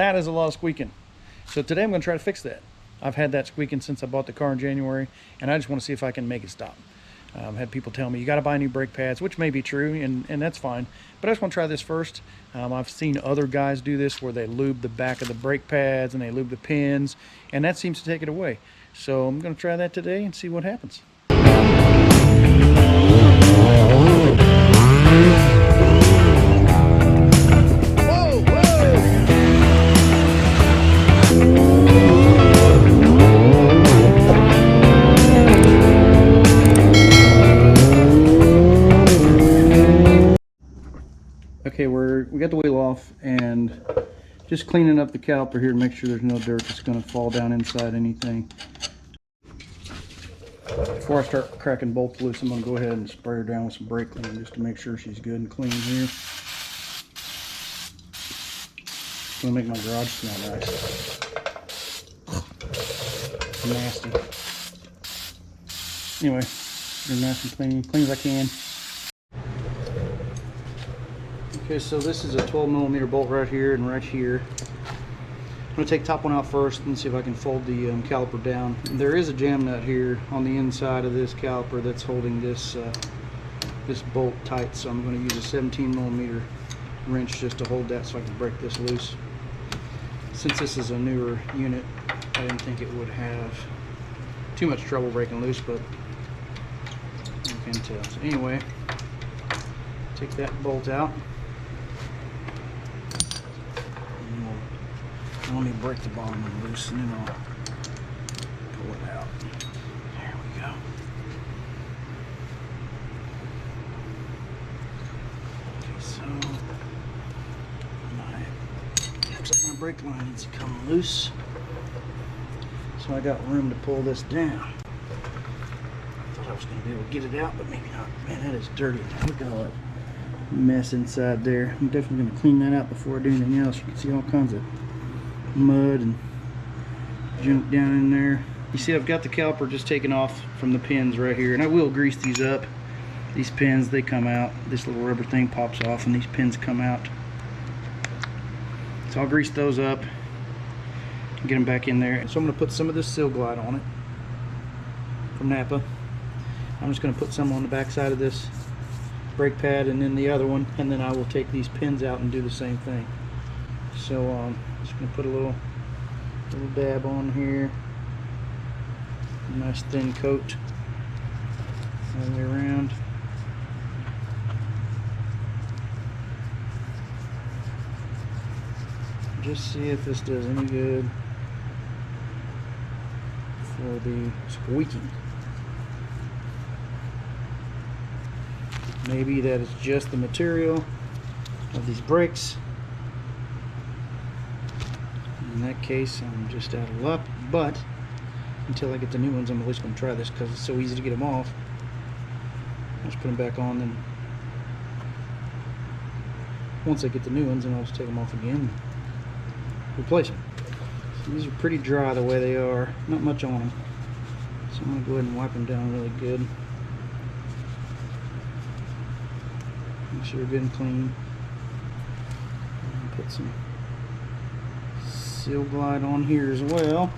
that is a lot of squeaking. So today I'm going to try to fix that. I've had that squeaking since I bought the car in January, and I just want to see if I can make it stop. I've had people tell me you got to buy new brake pads, which may be true, and that's fine. But I just want to try this first. I've seen other guys do this where they lube the back of the brake pads and they lube the pins, and that seems to take it away. So I'm going to try that today and see what happens. Okay, we got the wheel off and just cleaning up the caliper here to make sure there's no dirt that's going to fall down inside anything. Before I start cracking bolts loose, I'm going to go ahead and spray her down with some brake clean just to make sure she's good and clean here. It's going to make my garage smell nice. Nasty. Anyway, get nice and clean as I can. Okay, so this is a 12mm bolt right here and right here. I'm going to take the top one out first and see if I can fold the caliper down. There is a jam nut here on the inside of this caliper that's holding this this bolt tight, so I'm going to use a 17mm wrench just to hold that so I can break this loose. Since this is a newer unit, I didn't think it would have too much trouble breaking loose, but you can tell. So anyway, take that bolt out. Let me break the bottom one loose and then I'll pull it out. There we go. Okay, so looks like my brake line needs to come loose. So I got room to pull this down. I thought I was going to be able to get it out, but maybe not. Man, that is dirty. Look at all that mess inside there. I'm definitely going to clean that out before I do anything else. You can see all kinds of mud and junk down in there. You see I've got the caliper just taken off from the pins right here, and I will grease these up. These pins, they come out. This little rubber thing pops off and these pins come out. So I'll grease those up and get them back in there. So I'm going to put some of this Seal Glide on it from Napa. I'm just going to put some on the back side of this brake pad and then the other one, and then I will take these pins out and do the same thing. So I'm just going to put a little dab on here. A nice thin coat all the way around. Just see if this does any good for the squeaking. Maybe that is just the material of these brakes. In that case, I'm just out of luck, but until I get the new ones, I'm at least going to try this because it's so easy to get them off. I'll just put them back on, then once I get the new ones, then I'll just take them off again and replace them. So these are pretty dry the way they are, not much on them. So I'm going to go ahead and wipe them down really good. Make sure they're good and clean. And put some Seal Glide on here as well.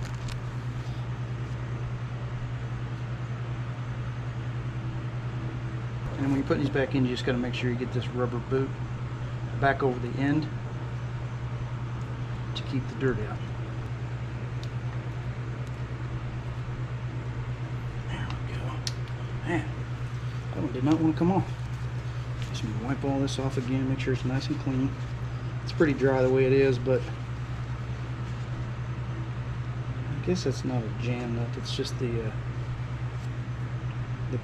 And when you put these back in, you just got to make sure you get this rubber boot back over the end to keep the dirt out. There we go. Man, that one did not want to come off. Just going to wipe all this off again, make sure it's nice and clean. It's pretty dry the way it is, but I guess that's not a jam nut, it's just the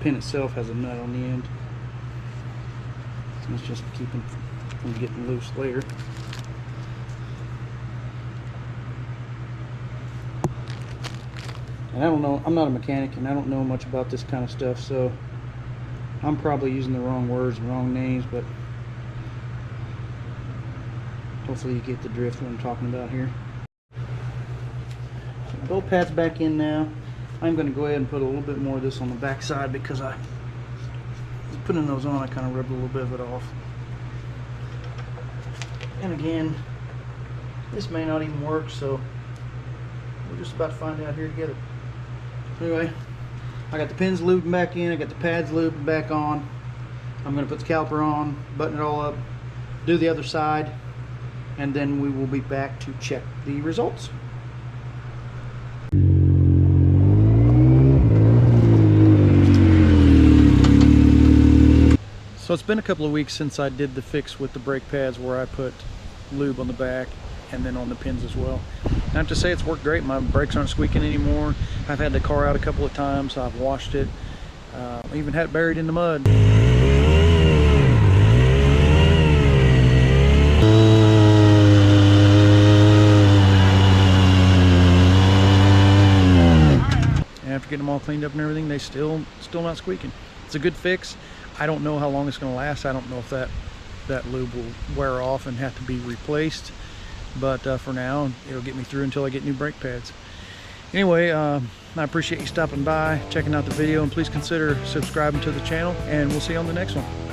pin itself has a nut on the end. So it's just to keep them from getting loose later. And I don't know, I'm not a mechanic and I don't know much about this kind of stuff, so I'm probably using the wrong words and wrong names, but hopefully you get the drift of what I'm talking about here. Bolt pad's back in now. I'm going to go ahead and put a little bit more of this on the back side because I was putting those on, I kind of rubbed a little bit of it off. And again, This may not even work, so we're just about to find out here together. Anyway, I got the pins lubed back in, I got the pads lubed back on. I'm going to put the caliper on, button it all up, do the other side, and then we will be back to check the results. So it's been a couple of weeks since I did the fix with the brake pads where I put lube on the back and then on the pins as well. I have to say it's worked great. My brakes aren't squeaking anymore. I've had the car out a couple of times. I've washed it. Even had it buried in the mud. And after getting them all cleaned up and everything, they still not squeaking. It's a good fix. I don't know how long it's going to last. I don't know if that lube will wear off and have to be replaced. But for now, it'll get me through until I get new brake pads. Anyway, I appreciate you stopping by, checking out the video, and please consider subscribing to the channel, and we'll see you on the next one.